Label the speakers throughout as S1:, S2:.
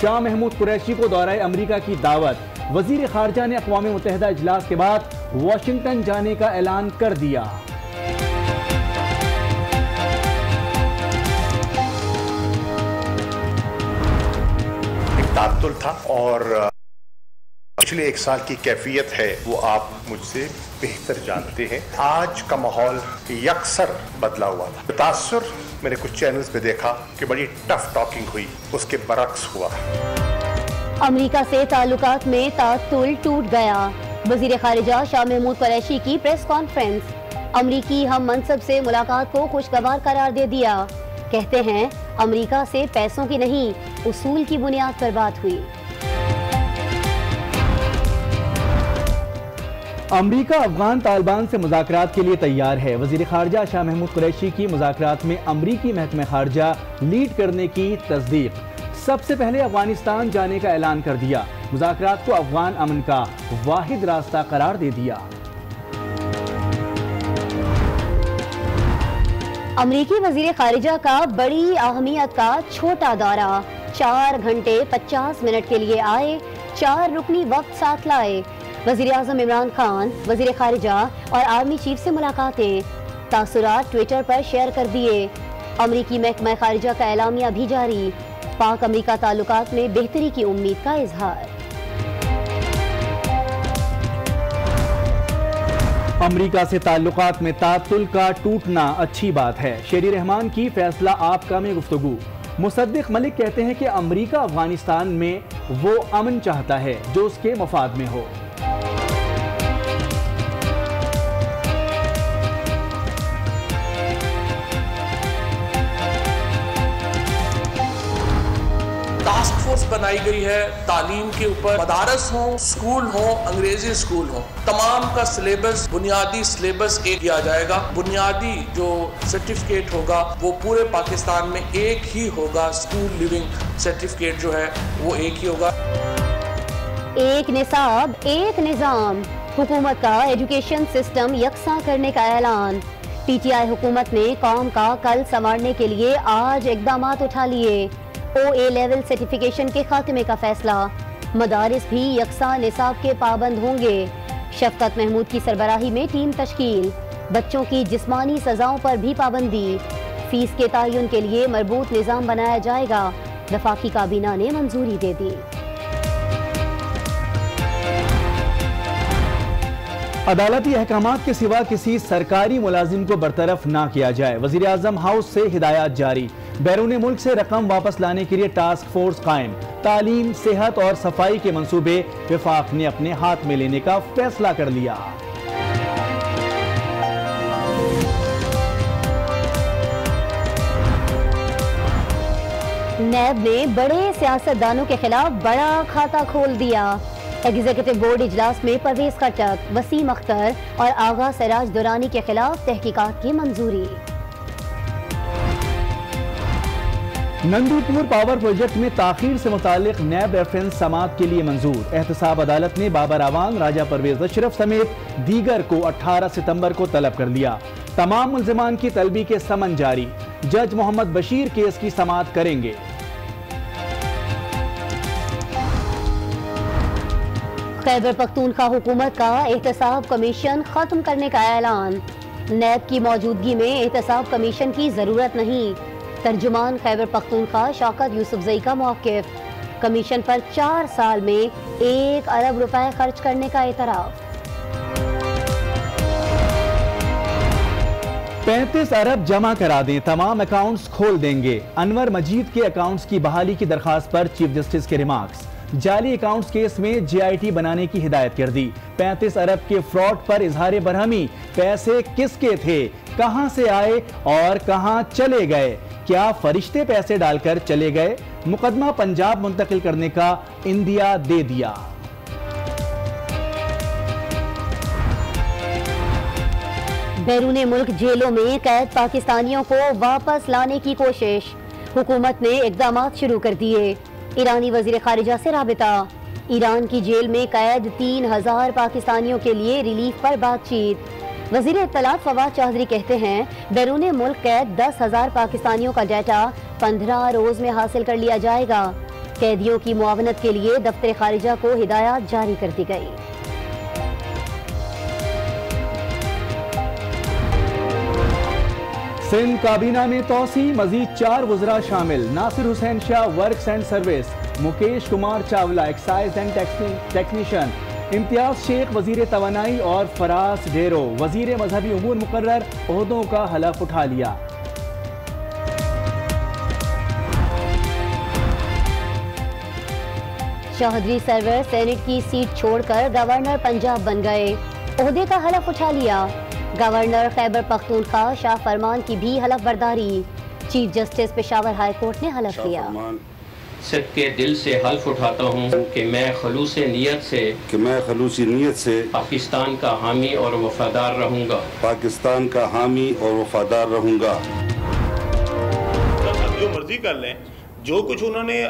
S1: شاہ محمود قریشی کو دورہ امریکہ کی دعوت، وزیر خارجہ نے اقوام متحدہ اجلاس کے بعد واشنگٹن جانے کا اعلان کر دیا۔
S2: ایک تعطل تھا اور پچھلے ایک سال کی کیفیت ہے وہ آپ مجھ سے بہتر جانتے ہیں۔ آج کا ماحول یکسر بدلا ہوا تھا۔ تاثر میں نے کچھ چینلز پہ دیکھا کہ بڑی ٹف ٹاکنگ ہوئی، اس کے برعکس ہوا۔
S3: امریکہ سے تعلقات میں تعطل ٹوٹ گیا۔ وزیر خارجہ شاہ محمود قریشی کی پریس کانفرنس، امریکی ہم منصب سے ملاقات کو خوشگوار قرار دے دیا۔ کہتے ہیں امریکہ سے پیسوں کی نہیں، اصول کی بنیاد پر بات ہوئی۔
S1: امریکہ افغان طالبان سے مذاکرات کے لیے تیار ہے۔ وزیر خارجہ شاہ محمود قریشی کی مذاکرات میں امریکی محکمہ خارجہ لیڈ کرنے کی تصدیق۔ سب سے پہلے افغانستان جانے کا اعلان کر دیا، مذاکرات کو افغان امن کا واحد راستہ قرار دے دیا۔
S3: امریکی وزیر خارجہ کا بڑی اہمیت کا چھوٹا دورہ، 4 گھنٹے 50 منٹ کے لیے آئے، 4 رکنی وقت ساتھ لائے۔ وزیر اعظم عمران خان، وزیر خارجہ اور آرمی چیف سے ملاقاتیں، تاثرات ٹویٹر پر شیئر کر دیے۔ امریکی محکمہ خارجہ کا اعلامیہ بھی جاری، پاک امریکہ تعلقات میں بہتری کی امید کا اظہار۔
S1: امریکہ سے تعلقات میں تعطل کا ٹوٹنا اچھی بات ہے، شیری رحمان کی فیصلہ آپ کا میں گفتگو۔ مصدق ملک کہتے ہیں کہ امریکہ افغانستان میں وہ امن چاہتا ہے جو اس کے مفاد میں ہو۔
S4: ٹاسک فورس بنائی گئی ہے تعلیم کے اوپر، مدارس ہوں، سکول ہوں، انگریزی سکول ہوں، تمام کا سلیبس، بنیادی سلیبس ایک کیا جائے گا۔ بنیادی جو سرٹیفکیٹ ہوگا وہ پورے پاکستان میں ایک ہی ہوگا، سکول لیونگ سرٹیفکیٹ جو ہے وہ ایک ہی ہوگا۔
S3: ایک نصاب، ایک نظام، حکومت کا ایجوکیشن سسٹم یکساں کرنے کا اعلان۔ پی ٹی آئی حکومت نے قوم کا کل سنوارنے کے لیے آج اقدامات اٹھا لیے۔ او اے لیول سرٹیفکیشن کے خاتمے کا فیصلہ، مدارس بھی یکساں نصاب کے پابند ہوں گے۔ شفقت محمود کی سربراہی میں ٹیم تشکیل، بچوں کی جسمانی سزاؤں پر بھی پابندی، فیس کے تعین کے لیے مربوط نظام بنایا جائے گا، وفاقی کابینہ نے منظوری دے دی۔
S1: عدالتی احکامات کے سوا کسی سرکاری ملازم کو برطرف نہ کیا جائے، وزیر اعظم ہاؤس سے ہدایات جاری۔ بیرون ملک سے رقم واپس لانے کے لیے ٹاسک فورس قائم، تعلیم، صحت اور صفائی کے منصوبے وفاق نے اپنے ہاتھ میں لینے کا فیصلہ کر لیا۔
S3: نیب نے بڑے سیاستدانوں کے خلاف بڑا کھاتہ کھول دیا۔ ایگزیکٹو بورڈ اجلاس میں پرویز خٹک، وسیم اختر اور آغا سراج درانی کے خلاف تحقیقات کی منظوری۔
S1: نندو پور پاور پروجیکٹ میں تاخیر سے متعلق نیب ریفرنس سماعت کے لیے منظور۔ احتساب عدالت نے بابر اعوان، راجہ پرویز اشرف سمیت دیگر کو 18 ستمبر کو طلب کر لیا۔ تمام ملزمان کی طلبی کے سمن جاری، جج محمد بشیر کیس کی سماعت کریں گے۔
S3: خیبر پختونخوا حکومت کا احتساب کمیشن ختم کرنے کا اعلان، نیب کی موجودگی میں احتساب کمیشن کی ضرورت نہیں۔ ترجمان خیبر پختونخوا شوکت یوسفزئی کا موقف، کمیشن پر 4 سال میں 1 ارب روپے خرچ کرنے کا اعتراف۔
S1: 35 ارب جمع کرا دیں، تمام اکاؤنٹس کھول دیں گے۔ انور مجید کے اکاؤنٹس کی بحالی کی درخواست پر چیف جسٹس کے ریمارکس۔ جعلی اکاؤنٹس کیس میں جے آئی ٹی بنانے کی ہدایت کر دی۔ 35 ارب کے فراڈ پر اظہار برہمی، پیسے کس کے تھے، کہاں سے آئے اور کہاں چلے گئے؟ کیا فرشتے پیسے ڈال کر چلے گئے؟ مقدمہ پنجاب منتقل کرنے کا اندیا دے دیا۔
S3: بیرون ملک جیلوں میں قید پاکستانیوں کو واپس لانے کی کوشش، حکومت نے اقدامات شروع کر دیے۔ ایرانی وزیر خارجہ سے رابطہ، ایران کی جیل میں قید 3000 پاکستانیوں کے لیے ریلیف پر بات چیت۔ وزیر اطلاعات فواد چودھری کہتے ہیں بیرون ملک قید 10,000 پاکستانیوں کا ڈیٹا 15 روز میں حاصل کر لیا جائے گا۔ قیدیوں کی معاونت کے لیے دفتر خارجہ کو ہدایات جاری کر دی گئی۔
S1: سندھ کابینہ میں توسیع، مزید 4 وزراء شامل، Nasir Hussain Shah works and service, Mukesh Kumar Chawla excise and technician, Imtiaz Sheikh وزیر توانائی اور فراز ڈھیرو وزیر مذہبی امور مقرر عہدوں کا حلف اٹھا لیا۔
S3: چودھری سرور سینٹ کی سیٹ چھوڑ کر گورنر پنجاب بن گئے، عہدے کا حلف اٹھا لیا۔ گورنر خیبر پختونخوا شاہ فرمان کی بھی حلف برداری، chief justice Peshawar high court نے حلف لیا۔
S5: صدقے دل سے حلف اٹھاتا ہوں کہ میں خلوص نیت سے پاکستان کا حامی اور وفادار رہوں گا۔
S6: جو مرضی کر لیں، جو کچھ انہوں نے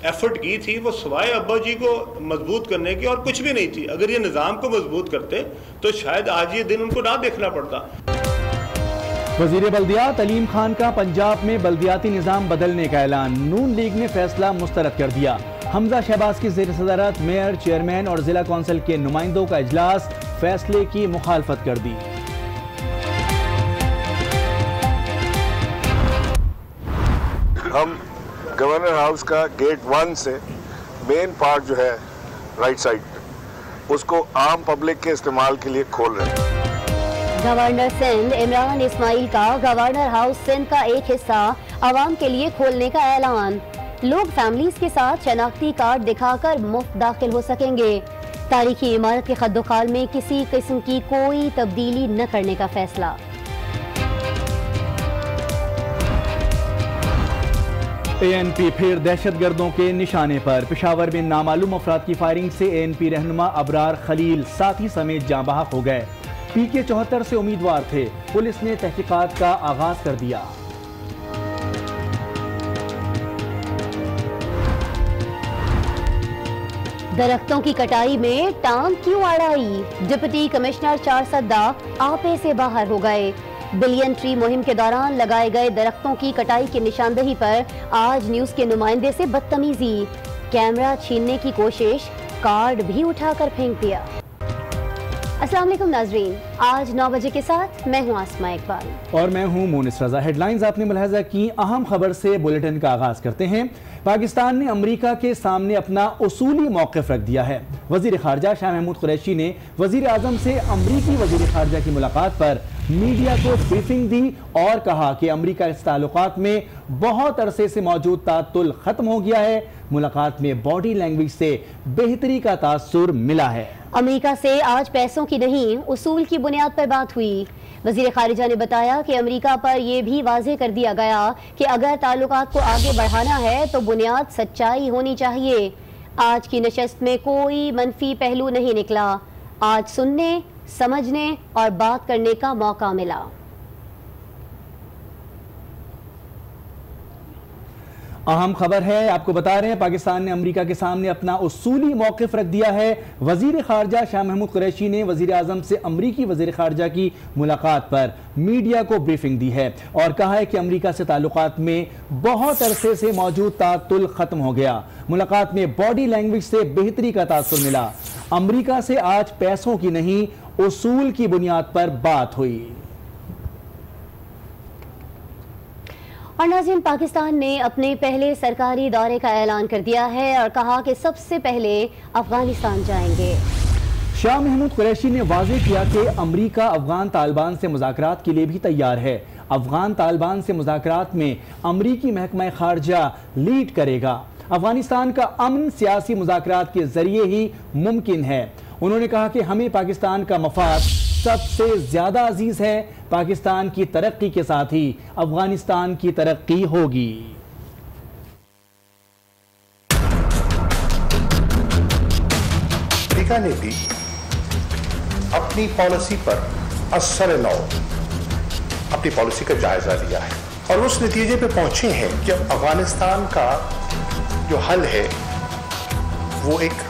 S6: ایفرٹ کی تھی وہ سوائے ابا جی کو مضبوط کرنے کی اور کچھ بھی نہیں تھی۔ اگر یہ نظام کو مضبوط کرتے تو شاید آج یہ دن ان کو نہ دیکھنا پڑتا۔
S1: وزیر بلدیات علیم خان کا پنجاب میں بلدیاتی نظام بدلنے کا اعلان، نون لیگ نے فیصلہ مسترد کر دیا۔ حمزہ شہباز کی زیر صدارت میئر، چیئرمین اور ضلع کونسل کے نمائندوں کا اجلاس فیصلے کی مخالفت کر دی۔
S7: ہم گورنر ہاؤس کا گیٹ 1 سے مین پارٹ جو ہے رائٹ سائڈ پہ، اس کو عام پبلک کے استعمال کے لیے کھول رہے ہیں۔
S3: گورنر سندھ عمران اسماعیل کا گورنر ہاؤس سندھ کا ایک حصہ عوام کے لیے کھولنے کا اعلان، لوگ فیملیز کے ساتھ شناختی کارڈ دکھا کر مفت داخل ہو سکیں گے۔ تاریخی عمارت کے خد و خال میں کسی قسم کی کوئی تبدیلی نہ کرنے کا فیصلہ۔
S1: اے این پی پھر دہشت گردوں کے نشانے پر، پشاور میں نامعلوم افراد کی فائرنگ سے اے این پی رہنما ابرار خلیل ساتھی سمیت جاں بحق ہو گئے۔ پی کے 74 سے امیدوار تھے، پولیس نے تحقیقات کا آغاز کر دیا۔
S3: درختوں کی کٹائی میں ٹانگ کیوں اڑائی، ڈپٹی کمشنر چارسدہ آپے سے باہر ہو گئے۔ بلین ٹری مہم کے دوران لگائے گئے درختوں کی کٹائی کی نشاندہی پر آج نیوز کے نمائندے سے بدتمیزی، کیمرہ چھیننے کی کوشش، کارڈ بھی اٹھا کر پھینک دیا۔ السلام علیکم ناظرین، آج 9 بجے کے ساتھ میں ہوں آسماء اقبال
S1: اور میں ہوں مونس رضا۔ ہیڈ لائنز آپ نے ملاحظہ کی، اہم خبر سے بلیٹن کا آغاز کرتے ہیں۔ پاکستان نے امریکہ کے سامنے اپنا اصولی موقف رکھ دیا ہے۔ وزیر خارجہ شاہ محمود قریشی نے وزیر اعظم سے امریکی وزیر خارجہ کی ملاقات پر میڈیا کو بریفنگ دی اور کہا کہ امریکہ کے تعلقات میں بہت عرصے سے موجود تعطل ختم ہو گیا ہے۔ ملاقات میں باڈی لینگویج سے بہتری کا تاثر ملا ہے۔
S3: امریکہ سے آج پیسوں کی نہیں، اصول کی بنیاد پر بات ہوئی۔ وزیر خارجہ نے بتایا کہ امریکہ پر یہ بھی واضح کر دیا گیا کہ اگر تعلقات کو آگے بڑھانا ہے تو بنیاد سچائی ہونی چاہیے۔ آج کی نشست میں کوئی منفی پہلو نہیں نکلا، آج سننے، سمجھنے اور بات کرنے کا موقع ملا۔
S1: اہم خبر ہے، آپ کو بتا رہے ہیں، پاکستان نے امریکہ کے سامنے اپنا اصولی موقف رکھ دیا ہے۔ وزیر خارجہ شاہ محمود قریشی نے وزیر اعظم سے امریکی وزیر خارجہ کی ملاقات پر میڈیا کو بریفنگ دی ہے اور کہا ہے کہ امریکہ سے تعلقات میں بہت عرصے سے موجود تعطل ختم ہو گیا۔ ملاقات میں باڈی لینگویج سے بہتری کا تاثر ملا۔ امریکہ سے آج پیسوں کی نہیں، اصول کی بنیاد پر بات ہوئی۔
S3: اور ناظرین، پاکستان نے اپنے پہلے سرکاری دورے کا اعلان کر دیا ہے اور کہا کہ سب سے پہلے افغانستان جائیں گے۔
S1: شاہ محمود قریشی نے واضح کیا کہ امریکہ افغان طالبان سے مذاکرات کے لیے بھی تیار ہے۔ افغان طالبان سے مذاکرات میں امریکی محکمہ خارجہ لیڈ کرے گا۔ افغانستان کا امن سیاسی مذاکرات کے ذریعے ہی ممکن ہے۔ انہوں نے کہا کہ ہمیں پاکستان کا مفاد سب سے زیادہ عزیز ہے۔ پاکستان کی ترقی کے ساتھ ہی افغانستان کی ترقی ہوگی۔
S2: امریکہ نے بھی اپنی پالیسی پر اثر نو اپنی پالیسی کا جائزہ لیا ہے اور اس نتیجے پہ پہنچے ہیں کہ افغانستان کا جو حل ہے وہ ایک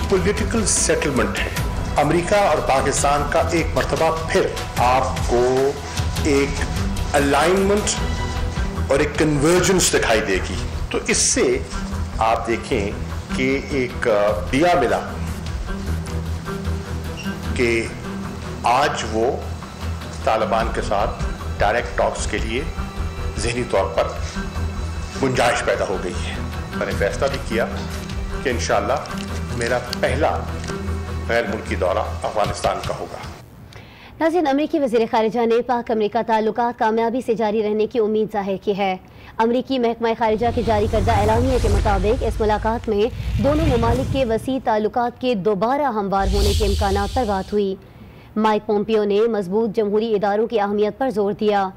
S2: پولیٹیکل سیٹلمنٹ ہے۔ امریکہ اور پاکستان کا ایک مرتبہ پھر آپ کو ایک الائنمنٹ اور ایک کنورجنس دکھائی دے گی، تو اس سے آپ دیکھیں کہ ایک دیا ملا کہ آج وہ طالبان کے ساتھ ڈائریکٹ ٹاکس کے لیے ذہنی طور پر گنجائش پیدا ہو گئی ہے. میں نے فیصلہ بھی کیا کہ انشاءاللہ میرا پہلا غیر ملکی دورہ افغانستان کا ہوگا.
S3: ناظرین، امریکی وزیر خارجہ نے پاک امریکہ تعلقات کامیابی سے جاری رہنے کی امید ظاہر کی ہے. امریکی محکمہ خارجہ کے جاری کردہ اعلامیے کے مطابق اس ملاقات میں دونوں ممالک کے وسیع تعلقات کے دوبارہ ہموار ہونے کے امکانات پر بات ہوئی. مائک پومپیو نے مضبوط جمہوری اداروں کی اہمیت پر زور دیا.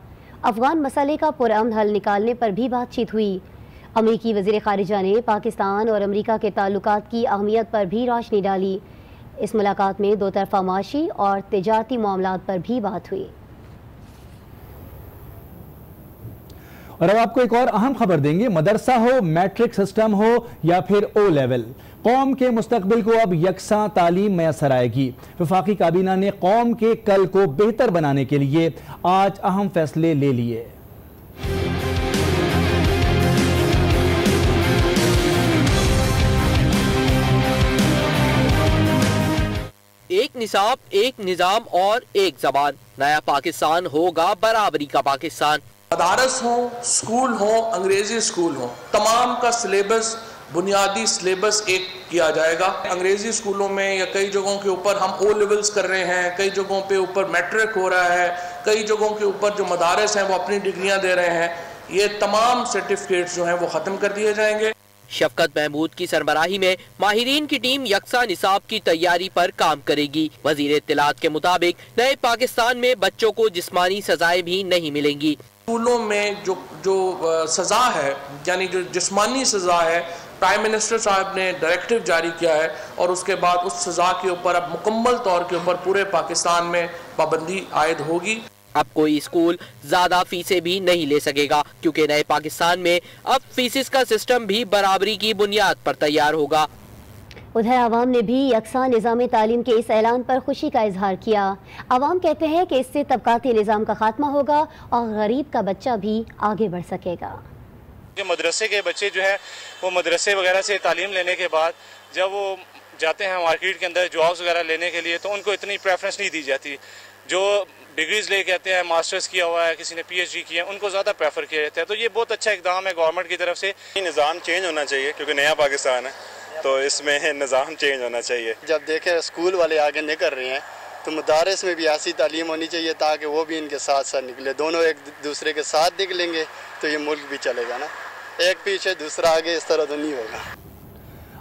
S3: افغان مسئلے کا پرامن حل نکالنے پر بھی بات چیت ہوئی. امریکی وزیر خارجہ نے پاکستان اور امریکہ کے تعلقات کی اہمیت پر بھی روشنی ڈالی. اس ملاقات میں دو طرفہ معاشی اور تجارتی معاملات پر بھی بات ہوئی.
S1: اور اب آپ کو ایک اور اہم خبر دیں گے. مدرسہ ہو، میٹرک سسٹم ہو یا پھر او لیول، قوم کے مستقبل کو اب یکساں تعلیم میسر آئے گی. وفاقی کابینہ نے قوم کے کل کو بہتر بنانے کے لیے آج اہم فیصلے لے لیے.
S8: ایک نصاب، ایک نظام اور ایک زبان. نیا پاکستان ہوگا برابری کا پاکستان.
S4: مدارس ہوں، سکول ہوں، انگریزی سکول ہوں، تمام کا سلیبس، بنیادی سلیبس ایک کیا جائے گا. انگریزی سکولوں میں یا کئی جگہوں کے اوپر ہم او لیولز کر رہے ہیں، کئی جگہوں پہ اوپر میٹرک ہو رہا ہے، کئی جگہوں کے اوپر جو مدارس ہیں وہ اپنی ڈگریاں دے رہے ہیں. یہ تمام سرٹیفکیٹس جو ہیں وہ ختم کر دیے جائیں گے.
S8: شفقت محمود کی سربراہی میں ماہرین کی ٹیم یکساں نصاب کی تیاری پر کام کرے گی. وزیر اطلاعات کے مطابق نئے پاکستان میں بچوں کو جسمانی سزائیں بھی نہیں ملیں گی.
S4: اسکولوں میں جو سزا ہے، یعنی جو جسمانی سزا ہے، پرائم منسٹر صاحب نے ڈائریکٹیو جاری کیا ہے اور اس کے بعد اس سزا کے اوپر اب مکمل طور کے اوپر پورے پاکستان میں پابندی عائد ہوگی.
S8: اب کوئی اسکول زیادہ فیسیں بھی نہیں لے سکے گا کیونکہ نئے پاکستان میں اب فیسز کا سسٹم بھی برابری کی بنیاد پر تیار ہوگا.
S3: ادھر عوام نے بھی یکساں نظام تعلیم کے اس اعلان پر خوشی کا اظہار کیا. عوام کہتے ہیں کہ اس سے طبقاتی نظام کا خاتمہ ہوگا اور غریب کا بچہ بھی آگے بڑھ سکے گا.
S9: مدرسے کے بچے جو ہیں وہ مدرسے وغیرہ سے تعلیم لینے کے بعد جب وہ جاتے ہیں مارکیٹ کے اندر جابس وغیرہ لینے کے لیے تو ان کو اتنی پریفرنس نہیں دی جاتی. جو ڈگریز لے کے آتے ہیں، ماسٹرز کیا ہوا ہے، کسی نے پی ایچ ڈی کیا ہے، ان کو زیادہ پریفر کیا جاتا ہے. تو یہ بہت اچھا اقدام ہے گورنمنٹ کی طرف سے.
S10: نظام چینج ہونا چاہیے کیونکہ نیا پاکستان ہے تو اس میں نظام چینج ہونا چاہیے.
S11: جب دیکھیں اسکول والے آگے نہیں کر رہے ہیں تو مدارس میں بھی ایسی تعلیم ہونی چاہیے تاکہ وہ بھی ان کے ساتھ ساتھ نکلے. دونوں ایک دوسرے کے ساتھ نکلیں گے تو یہ ملک بھی چلے گا نا. ایک پیچھے دوسرا آگے، اس طرح تو نہیں ہوگا.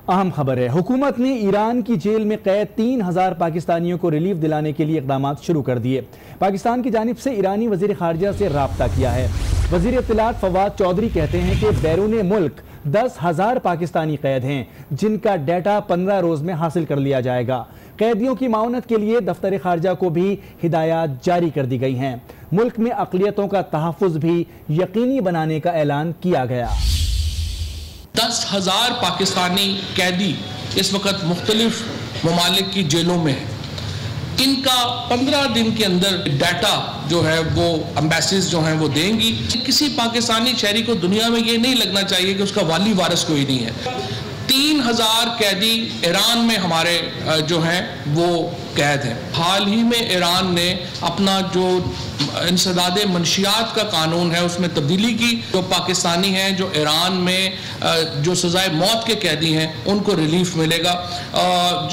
S1: اہم خبر ہے، حکومت نے ایران کی جیل میں قید 3000 پاکستانیوں کو ریلیف دلانے کے لیے اقدامات شروع کر دیے. پاکستان کی جانب سے ایرانی وزیر خارجہ سے رابطہ کیا ہے. وزیر اطلاعات فواد چودھری کہتے ہیں کہ بیرون ملک 10,000 پاکستانی قید ہیں جن کا ڈیٹا 15 روز میں حاصل کر لیا جائے گا. قیدیوں کی معاونت کے لیے دفتر خارجہ کو بھی ہدایات جاری کر دی گئی ہیں. ملک میں اقلیتوں کا تحفظ بھی یقینی بنانے کا اعلان کیا گیا.
S4: 10,000 پاکستانی قیدی اس وقت مختلف ممالک کی جیلوں میں ہیں. ان کا 15 دن کے اندر ڈیٹا جو ہے وہ امبیسیز جو ہیں وہ دیں گی. کسی پاکستانی شہری کو دنیا میں یہ نہیں لگنا چاہیے کہ اس کا والی وارث کوئی نہیں ہے. 3000 قیدی ایران میں ہمارے جو ہیں وہ قید ہیں. حال ہی میں ایران نے اپنا جو انسداد منشیات کا قانون ہے اس میں تبدیلی کی. جو پاکستانی ہیں جو ایران میں جو سزائے موت کے قیدی ہیں ان کو ریلیف ملے گا.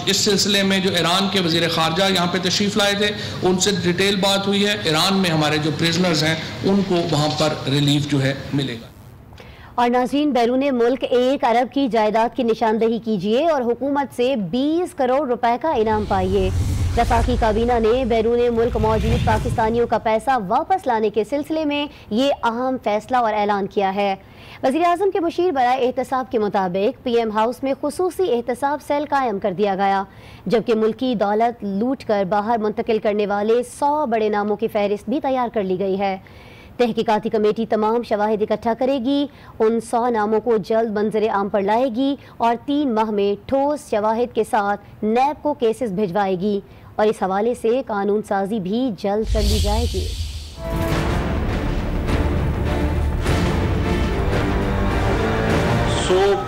S4: اس سلسلے میں جو ایران کے وزیر خارجہ یہاں پہ تشریف لائے تھے ان سے ڈیٹیل بات ہوئی ہے. ایران میں ہمارے جو پریزنرز ہیں ان کو وہاں پر ریلیف جو ہے ملے گا.
S3: اور ناظرین، بیرون ملک 1 ارب کی جائیداد کی نشاندہی کیجیے اور حکومت سے 20 کروڑ روپے کا انعام پائیے. وفاقی کابینہ نے بیرون ملک موجود پاکستانیوں کا پیسہ واپس لانے کے سلسلے میں یہ اہم فیصلہ اور اعلان کیا ہے. وزیر اعظم کے مشیر برائے احتساب کے مطابق پی ایم ہاؤس میں خصوصی احتساب سیل قائم کر دیا گیا، جبکہ ملکی دولت لوٹ کر باہر منتقل کرنے والے 100 بڑے ناموں کی فہرست بھی تیار کر لی گئی ہے. تحقیقاتی کمیٹی تمام شواہد اکٹھا کرے گی، ان 100 ناموں کو جلد منظر عام پر لائے گی اور 3 ماہ میں ٹھوس شواہد کے ساتھ نیب کو کیسز بھجوائے گی اور اس حوالے سے قانون سازی بھی جلد کر لی جائے گی.
S6: سو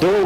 S12: 2